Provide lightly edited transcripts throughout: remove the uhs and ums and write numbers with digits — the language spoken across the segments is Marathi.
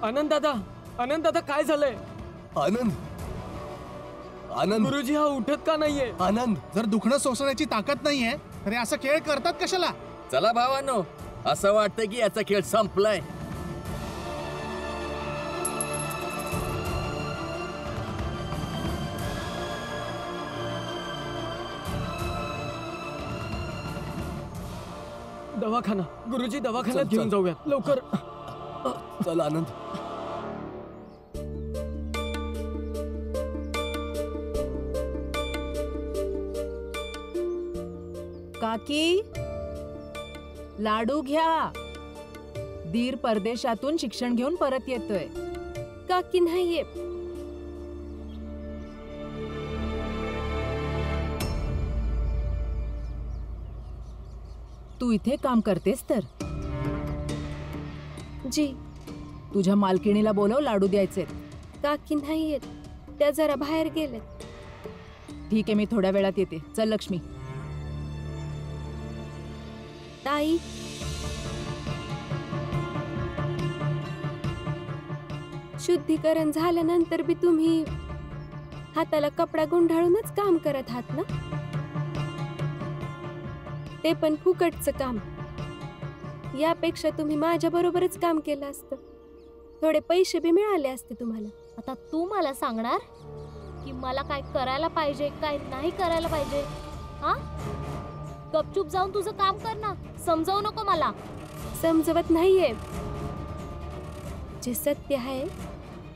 आनंद दादा काय झालंय? आनंद आनंद गुरुजी हा उठत का नाहीये? आनंद, जर दुखणं सोसण्याची ताकद नाहीये तर हे असं खेळ करतात कशाला? चला भावांनो, असं वाटतं की याचा खेळ संपलाय. दवाखाना. गुरुजी दवाखान्यात चल, घेऊन चल. जाऊयात लवकर. चल आनंद. काकी, लाडू घ्या. दीर परदेशातून शिक्षण घेऊन परत येतोय. काकी नाहीये. तू इथे काम करतेस तर? जी. तुझ्या मालकिणीला बोलव, लाडू द्यायचे. काकी नाहीयेत, त्या जरा बाहेर गेलेत. ठीक आहे, मी थोड्या वेळात येते. चल लक्ष्मी. ताई, शुद्धीकरण झाल्यानंतर बी तुम्ही हाताला कपडा गुंडाळूनच काम करत आहात ना? ते पण फुकटचं काम. यापेक्षा तुम्ही माझ्या बरोबरच काम केलं असतं. थोडे पैसे बी मिळाले असते तुम्हाला. आता तू मला सांगणार की मला काय करायला पाहिजे, काय नाही करायला पाहिजे? हा, गपचूप जाऊन तुझं काम कर ना. समजावू नको मला. समजवत नाहीये, जे सत्य आहे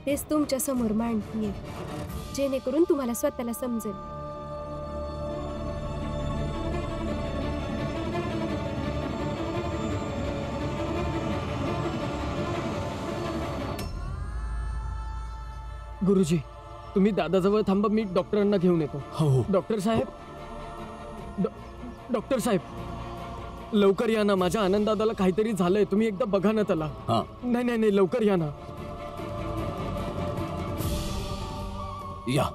तेच तुमच्या समोर मांडतीये, जेणेकरून तुम्हाला स्वतःला समजेल. गुरुजी तुम्ही दादाजवळ थांबा, मी डॉक्टरांना घेऊन येतो. हो. डॉक्टर साहेब, डॉक्टर साहेब लवकर या ना. माझ्या आनंद दादाला काहीतरी झालंय. तुम्ही एकदा बघा ना त्याला. नाही नाही नाही, लवकर या ना. या.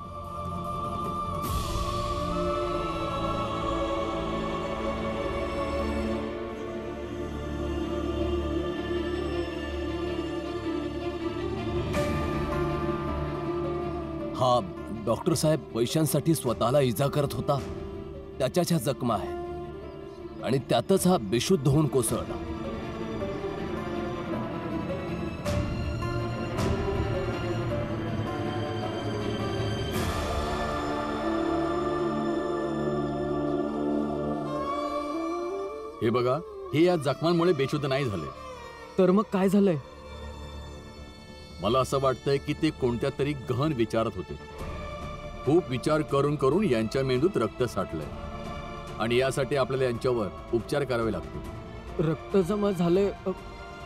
हा डॉक्टर साहेब पैशांसाठी स्वतःला इजा करत होता. त्याच्या जखमा आहेत आणि त्यातच हा बेशुद्ध होऊन कोसळला. हे बघा, हे या जखमांमुळे बेशुद्ध नाही झाले. तर मग काय झालंय? मला असं वाटतंय की ते कोणत्या तरी गहन विचारात होते. खूप विचार करून करून यांच्या मेंदूत रक्त साठलंय आणि यासाठी आपल्याला यांच्यावर उपचार करावे लागतील. रक्त जमा झाले.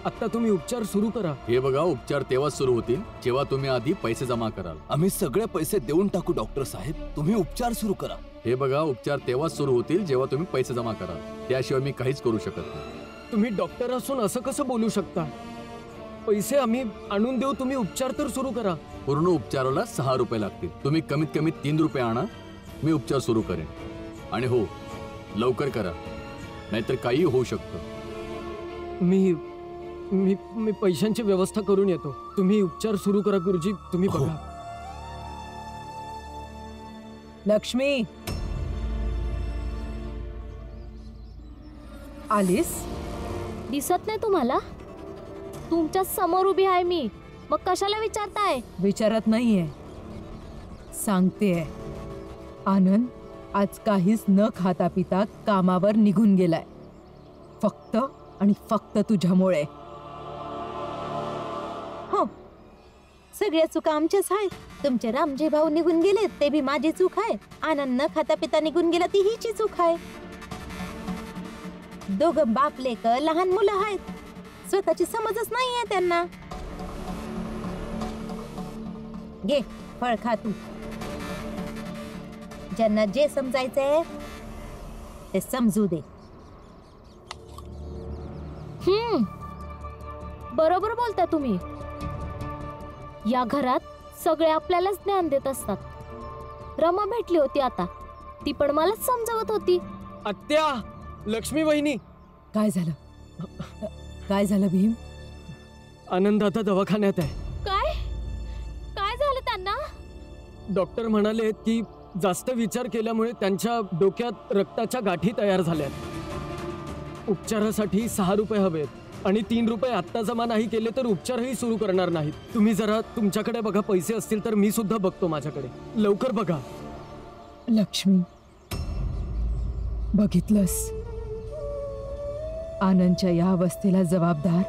आता तुम्ही उपचार सुरू करा. हे बघा, उपचार तेव्हाच सुरू होतील जेव्हा तुम्ही आधी पैसे जमा कराल. आम्ही सगळे पैसे देऊन टाकू डॉक्टर साहेब, तुम्ही उपचार सुरू करा. हे बघा, उपचार तेव्हाच सुरू होतील जेव्हा तुम्ही पैसे जमा कराल. त्याशिवाय मी काहीच करू शकत नाही. तुम्ही डॉक्टर असून असं कसं बोलू शकता? पैसे आम्ही आणून देऊ, तुम्ही उपचार तर सुरू करा. पूर्ण उपचाराला 6 रुपये लागतील. तुम्ही कमीत कमी 3 रुपये आणा, मी उपचार सुरू करेन. आणि हो, लवकर करा, नाहीतर काही होऊ शकतं. मी मी मी पैशांची व्यवस्था करून येतो. तुम्ही उपचार सुरू करा गुरुजी. तुम्ही बघा. लक्ष्मी, आलीस? दिसत नाही तुम्हाला? तुमच्या समोर उभी आहे मी, मग कशाला विचारताय? विचारत नाहीये, सांगतेय. आनंद आज काहीच न खाता पिता कामावर निघून गेलाय, फक्त आणि फक्त तुझ्यामुळे. हो, सगळ्या चुका आमच्याच आहेत. तुमचे रामजी भाऊ निघून गेले ते भी माझी चूक आहे. आनंद न खाता पिता निघून गेला ती हिची चूक आहे. दोघं बाप लेक लहान मुलं आहेत, स्वतःची समजच नाहीये त्यांना. घे फळ खा तू. ज्यांना जे समजायचंय ते समजू दे. बरोबर बोलता तुम्ही. या घरात सगळे आपल्यालाच ज्ञान देत असतात. रमा भेटली होती आता, ती पण मलाच समजावत होती. आत्या, लक्ष्मी वहिनी. काय झालं? काय झालं भीम? आनंद आता दवाखान्यात आहे. काय काय झालं त्यांना? डॉक्टर म्हणाले की जास्त विचार केल्यामुळे त्यांच्या डोक्यात रक्ताच्या गाठी तयार झाल्यात. उपचारासाठी 6 रुपये हवेत आणि 3 रुपये आत्ता जमा नाही केले तर उपचारही सुरू करणार नाहीत. तुम्ही जरा तुमच्याकडे बघा, पैसे असतील तर मी सुद्धा बघतो माझ्याकडे. लवकर बघा. लक्ष्मी, बघितलंस, आनंदच्या या अवस्थेला जबाबदार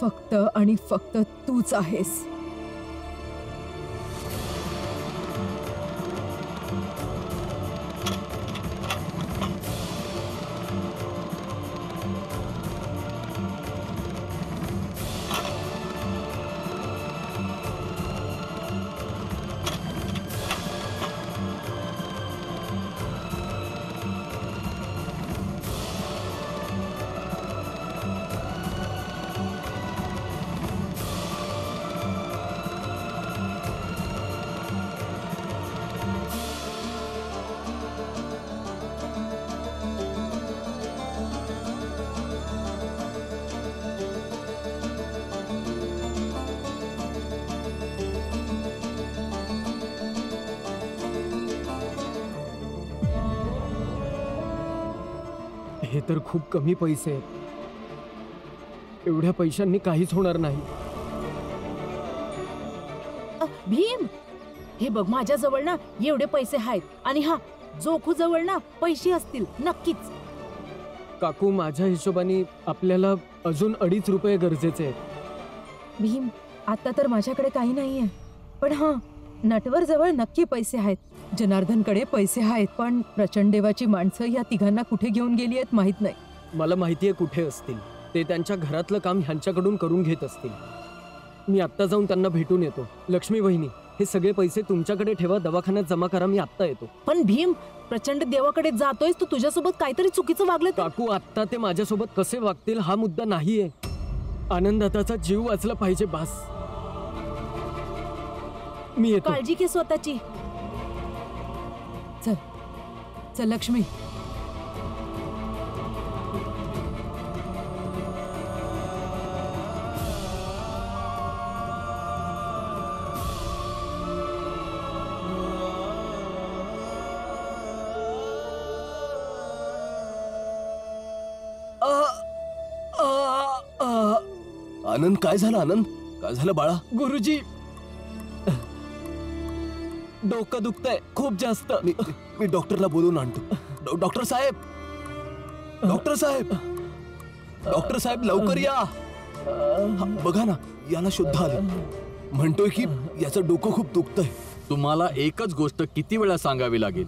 फक्त आणि फक्त तूच आहेस. हे तर खूप कमी पैसे आहेत. एवढ्या पैशांनी काहीच होणार नाही. भीम, हे बघ, माझ्या जवळ ना एवढे पैसे आहेत आणि हा जोखू जवळ ना पैसे असतील नक्कीच. काकू, माझ्या हिशोबाने आपल्याला अजून 2.5 रुपये गरजेचे आहेत. भीम, आता तर माझ्याकडे काही नाहीये, पण हा नटवर जवळ नक्की पैसे आहेत. जनार्दनकडे पैसे आहेत, पण प्रचंड देवाची माणसं या तिघांना कुठे घेऊन गेली आहेत माहित नाही. मला माहितीये कुठे असतील ते. त्यांच्या घरातलं काम ह्यांच्याकडून करून घेत असतील. मी आत्ता जाऊन त्यांना भेटून येतो. लक्ष्मी वहिनी, हे सगळे पैसे तुमच्याकडे ठेवा, दवाखान्यात जमा करा. मी आत्ता येतो. पण भीम, प्रचंड देवाकडे जातोयस तू, तुझ्यासोबत काहीतरी चुकीचं वागलं तर? काकू, आत्ता ते माझ्यासोबत कसे वागतील हा मुद्दा नाहीये. आनंदाचा जीव वाचला पाहिजे, बास. मी येतो. काळजी घे स्वतःची. चल चल लक्ष्मी. आनंद, काय झालं? आनंद, काय झालं बाळा? गुरुजी, डोकं दुखतंय खूप जास्त. मी डॉक्टरला बोलवून आणतो. डॉक्टर साहेब, डॉक्टर साहेब, डॉक्टर साहेब, लवकर या. बघा ना, याला शुद्ध आले. म्हणतोय की याचं डोकं खूप दुखतंय. तुम्हाला एकच गोष्ट किती वेळा सांगावी लागेल?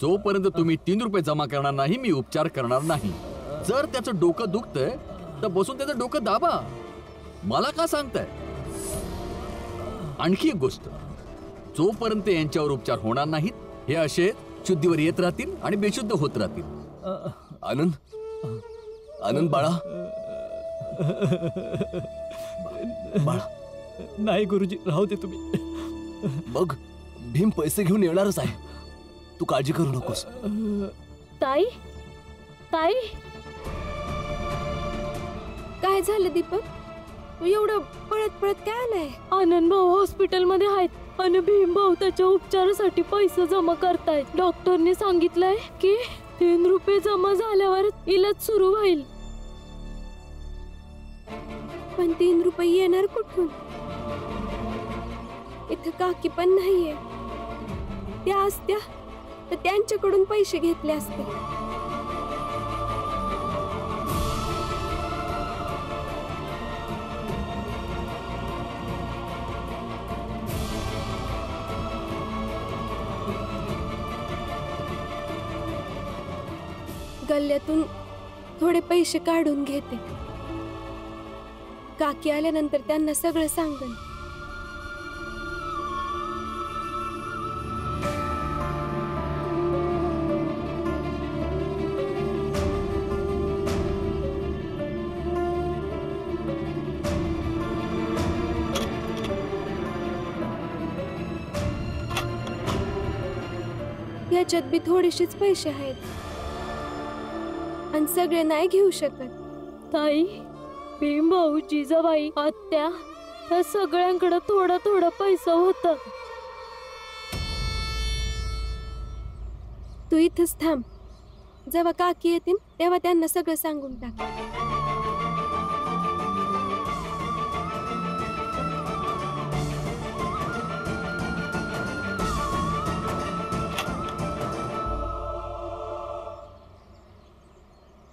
जोपर्यंत तुम्ही 3 रुपये जमा करणार नाही, मी उपचार करणार नाही. जर त्याचं डोकं दुखतंय तर बसून त्याचं डोकं दाबा. मला का सांगताय? आणखी एक गोष्ट, जोपर्यंत यांच्यावर उपचार होणार नाहीत, हे असे शुद्धीवर येत राहतील आणि बेशुद्ध होत राहतील. आनंद, आनंद बाळा, बाळा. नाही गुरुजी, राहू दे तुम्ही. बघ, भीम पैसे घेऊन येणारच आहे. तू काळजी करू नकोस. ताई, ताई, काय झालं दीपक? तू एवढं पळत पळत काय आलाय? आनंद भाऊ हॉस्पिटलमध्ये आहेत आणि भीम भाऊ त्याच्या उपचारासाठी पैसे जमा करतायत. डॉक्टरने सांगितलंय की 3 रुपये जमा झाल्यावर इलाज सुरू होईल. पण 3 रुपये येणार कुठून? इथं काकी पण नाहीये. त्या असत्या तर त्यांच्याकडून पैसे घेतले असते. गल्ल्यातून थोडे पैसे काढून घेते. काकी आल्यानंतर त्यांना सगळं सांगन. याच्यात बी थोडेसेच पैसे आहेत आणि सगळे नाही घेऊ शकत. ताई, भीम भाऊ, जिजाबाई, आत्या ह्या सगळ्यांकडे थोडा थोडा पैसा होता. तू इथंच थांब. जेव्हा काकी येतील तेव्हा त्यांना सगळं सांगून टाक.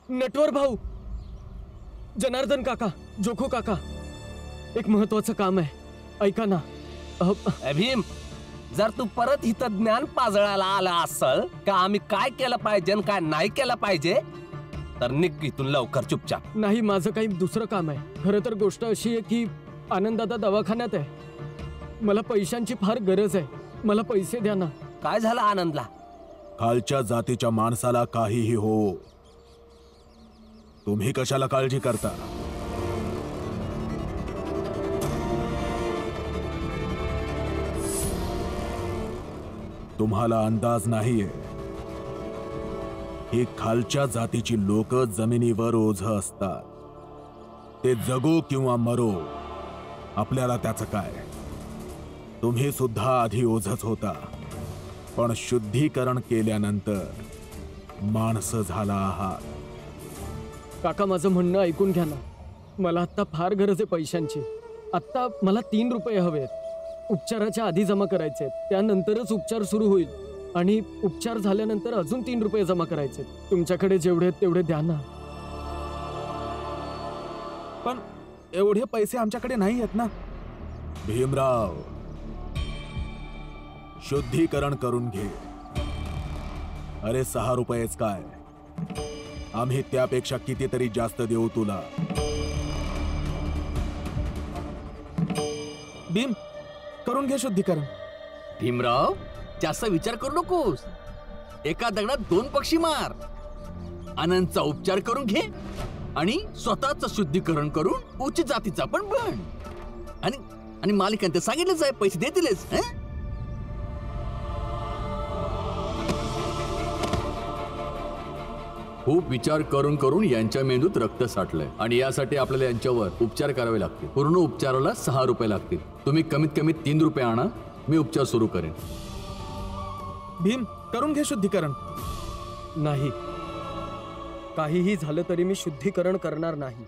नटवर भाऊ, जनार्दन काका, जोखो काका, एक महत्वाचं काम आहे, ऐका ना. भीम, जर तू परत इथं ज्ञान पाजळायला आला असल का आम्ही काय केलं पाहिजे आणि काय नाही केलं पाहिजे तर निघ इथून लवकर चुपचाप. नाही, माझं काही दुसरं काम आहे. खरं तर गोष्ट अशी आहे की आनंदादा दवाखान्यात आहे. मला पैशांची फार गरज आहे. मला पैसे द्या ना. काय झालं आनंदला? खालच्या जातीच्या माणसाला काहीही हो, तुम्ही कशाला काळजी करता? तुम्हाला अंदाज नाहीये, ही खालच्या जातीची लोक जमिनीवर ओझ असतात. ते जगो किंवा मरो, आपल्याला त्याचं काय. तुम्ही सुद्धा आधी ओझच होता, पण शुद्धीकरण केल्यानंतर माणसं झाला आहात. काका, माझं म्हणणं ऐकून घ्या ना. मला आत्ता फार गरज आहे पैशांची. आत्ता मला 3 रुपये हवेत. उपचाराच्या आधी जमा करायचे आहेत, त्यानंतरच उपचार सुरू होईल. आणि उपचार झाल्यानंतर अजून 3 रुपये जमा करायचे. तुमच्याकडे जेवढे आहेत तेवढे द्या ना. पण एवढे पैसे आमच्याकडे नाही आहेत ना. भीमराव, शुद्धीकरण करून घे. अरे 6 रुपयेच काय, आम्ही त्यापेक्षा कितीतरी जास्त देऊ तुला. भीम, करून घे शुद्धीकरण. भीमराव, जास्त विचार करू नकोस. एका दगडात 2 पक्षी मार. आनंदचा उपचार करून घे आणि स्वतःच शुद्धीकरण करून उच्च जातीचा पण बन. आणि मालिकांत सांगितलंच आहे, पैसे देतीलच. खूप विचार करून करून यांच्या मेंदूत रक्त साठलंय आणि यासाठी आपल्याला यांच्यावर उपचार करावे लागतील. पूर्ण उपचाराला 6 रुपये लागतील. तुम्ही कमीत कमी 3 रुपये आणा, मी उपचार सुरू करेन. भीम, करून घे शुद्धीकरण. नाही, काहीही झालं तरी मी शुद्धीकरण करणार नाही.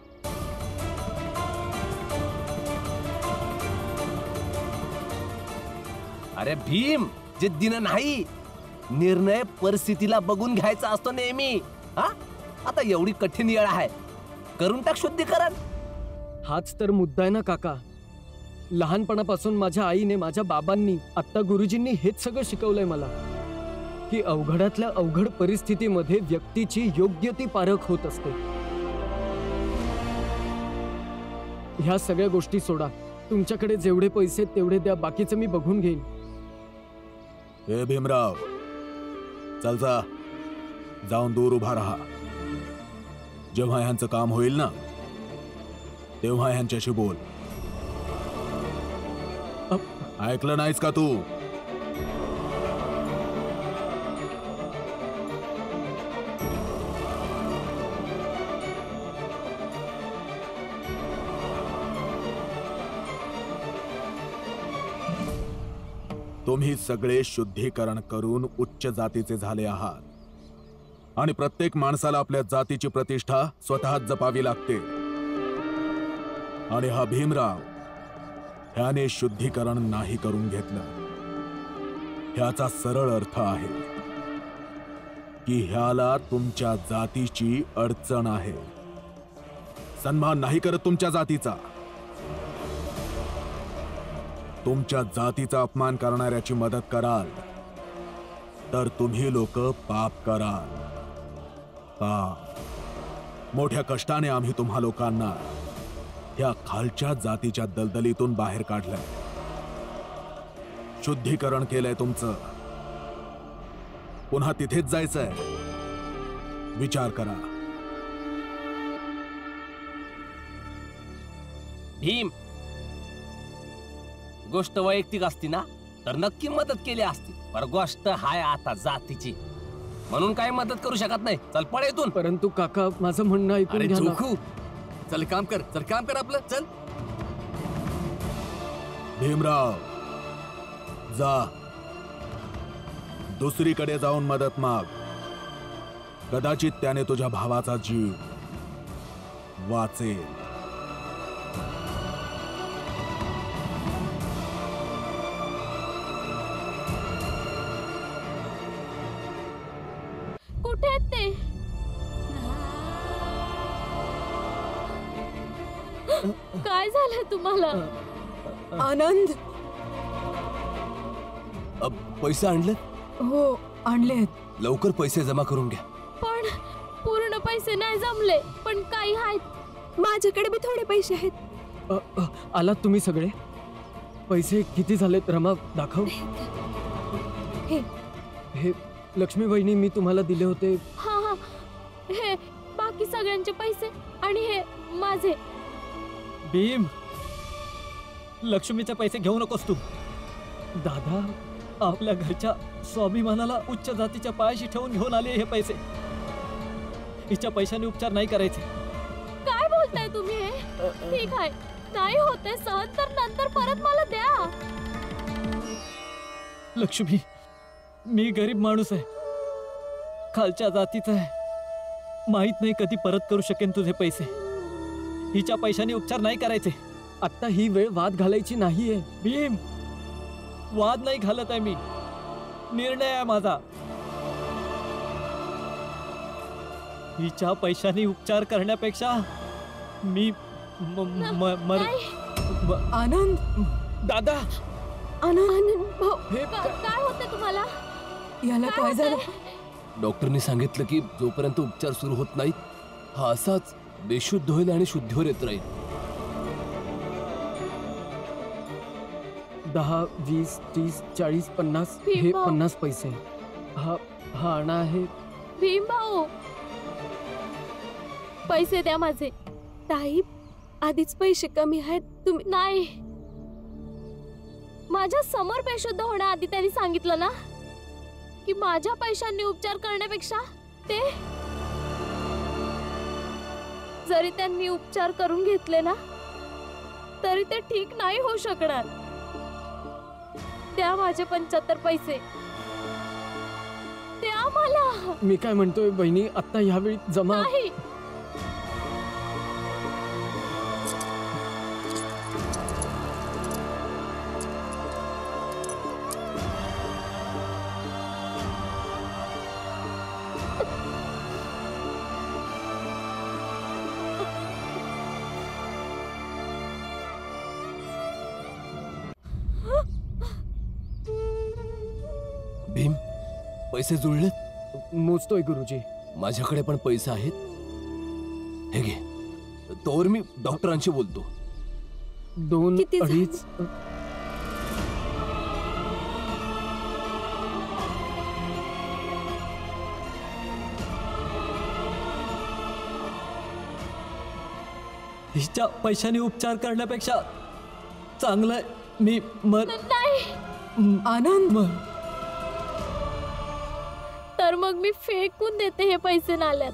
अरे भीम, जिद्दीनं नाही, निर्णय परिस्थितीला बघून घ्यायचा असतो नेहमी. हा, आता एवढी कठीण वेळ आहे, करून टाक शुद्धीकरण. हाच तर मुद्दा आहे ना काका. लहानपणापासून माझ्या आईने, माझ्या बाबांनी, आत्ता गुरुजींनी हेच सगळं शिकवलंय मला की अवघडातल्या अवघड परिस्थितीमध्ये व्यक्तीची योग्य ती पारख होत असते. ह्या सगळ्या गोष्टी सोडा. तुमच्याकडे जेवढे पैसे तेवढे द्या, बाकीचं मी बघून घेईन. हे भीमराव, चल जा, जाऊन दूर उभा राहा. जेव्हा ह्यांचं काम होईल ना तेव्हा ह्यांच्याशी बोल. ऐकलं नाहीस का तू? तुम्ही सगळे शुद्धीकरण करून उच्च जातीचे झाले आहात आणि प्रत्येक माणसाला आपल्या जातीची प्रतिष्ठा स्वतःच जपावी लागते. आणि हा भीमराव, ह्याने शुद्धीकरण नाही करून घेतलं. ह्याचा सरळ अर्थ आहे की ह्याला तुमच्या जातीची अडचण आहे. सन्मान नाही करत तुमच्या जातीचा. तुमच्या जातीचा अपमान करणाऱ्याची मदत कराल तर तुम्ही लोक पाप कराल. पाप. मोठ्या कष्टाने आम्ही तुम्हा लोकांना ह्या खालच्या जातीच्या दलदलीतून बाहेर काढलंय. शुद्धीकरण केलंय तुमचं. पुन्हा तिथेच जायचंय. विचार करा. भीम, गोष्ट वैयक्तिक असती ना तर नक्की मदत केली असती, पर गोष्ट हाय आता जातीची, म्हणून काही मदत करू शकत नाही. चल पळ इथून. परंतु काका, माझं म्हणणं ऐकून अरे घ्या ना. जोखू, चल काम कर आपलं चल. भीमराव, जा दुसरीकडे जाऊन मदत माग. कदाचित त्याने तुझ्या भावाचा जीव वाचेल. कुठे आहेत ते? काय झालं तुम्हाला? आनंद. पैसे आणले? हो आणलेत. लवकर पैसे जमा करून घ्या. पण पूर्ण पैसे नाही जमले, पण काही आहेत. माझ्याकडे बी थोडे पैसे आहेत. आलात तुम्ही सगळे? पैसे किती झालेत रमा दाखव. हे लक्ष्मी वहिनी मी तुम्हाला दिले होते. हा हा, हे बाकी सगळ्यांचे पैसे आणि हे माझे. भीम, लक्ष्मीचे पैसे घेऊ नकोस तू. दादा, आपल्या घरच्या स्वाभिमानाला उच्च जातीच्या पायाशी ठेवून घेऊन आले हे पैसे. हिच्या पैशाने उपचार नाही करायचे. काय बोलताय तुम्ही हे? ठीक आहे, नाही होते सहन तर नंतर परत मला द्या. लक्ष्मी, मी गरीब माणूस आहे, खालच्या जातीचा आहे. माहित नाही कधी परत करू शकेन तुझे पैसे. हिच्या पैशाने उपचार नाही करायचे. आता ही वेळ वाद घालायची नाहीये. भीम, वाद नाही घालत आहे मी. निर्णय आहे माझा. हिच्या पैशाने उपचार करण्यापेक्षा मी आनंद. दादा, आनंद भाऊ, हे काय होतं तुम्हाला? याला काय झालं? डॉक्टरनी सांगितलं की जोपर्यंत उपचार सुरू होत नाहीत हा असाच बेशुद्ध होईल आणि शुद्धीवर येत राहील. 10, 20, 30, 40, 50 हे भीम भाऊ. 50 पैसे. हा आणा आहे. भीम भाऊ, पैसे द्या माझे. ताई, आधीच पैसे कमी आहेत. तुम्ही नाही, माझ्या समोर बेशुद्ध होण्याआधी त्यांनी सांगितलं ना की माझ्या पैशांनी उपचार करण्यापेक्षा ते, जरी त्यांनी उपचार करून घेतले ना तरी ते ठीक नाही होऊ शकणार. द्या माझे 75 पैसे, द्या मला. मी काय म्हणतोय बहिणी, आता ह्यावेळी जमा. नाही, भीम, पैसे जुळलेत? मोजतोय गुरुजी. माझ्याकडे पण पैसे आहेत. हे घे. तोवर मी डॉक्टरांशी बोलतो. 2, किती झाले? 2.5. हिच्या पैशाने उपचार करण्यापेक्षा चांगलं आहे मी नाही. आनंद. तर मग मी फेकून देते हे पैसे नाल्यात.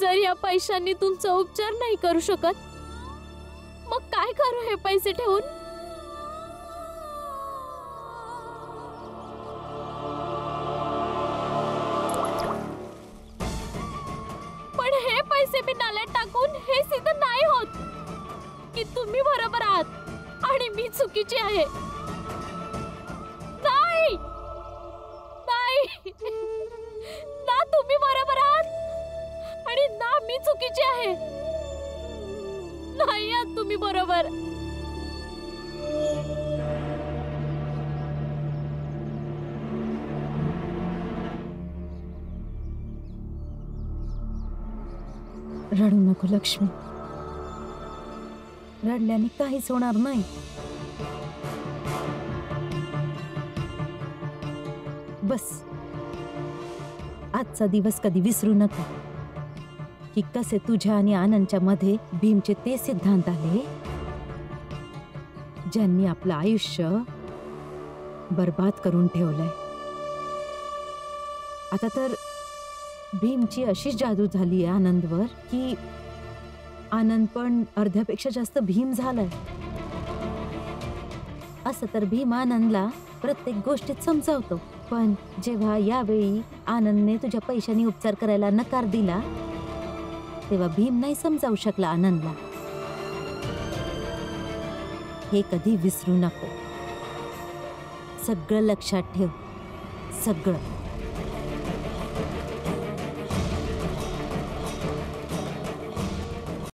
जर या पैशांनी तुमचा उपचार नाही करू शकत, मग काय करू हे पैसे ठेवून? पण हे पैसे मी नाल्यात टाकून हे सिद्ध नाही होत की तुम्ही बरोबर आहात आणि मी चुकीची आहे. नाही नाही, ना तुम्ही बरोबर आहात आणि ना मी चुकीची आहे. नाही आहात तुम्ही बरोबर. रडू नको लक्ष्मी. रडल्याने काहीच होणार नाही. बस आजचा दिवस कधी विसरू नका की कसे तुझ्या आणि आनंदच्या मध्ये भीमचे ते सिद्धांत आले ज्यांनी आपलं आयुष्य बर्बाद करून ठेवलंय. आता तर भीमची अशी जादू झाली आहे आनंदवर की आनंद पण अर्ध्यापेक्षा जास्त भीम झालाय. असं तर भीम आनंदला प्रत्येक गोष्टीत समजावतो, पण जेव्हा यावेळी आनंदने तुझ्या पैशाने उपचार करायला नकार दिला तेव्हा भीम नाही समजावू शकला आनंदला. हे कधी विसरू नको. सगळं लक्षात ठेव, सगळं.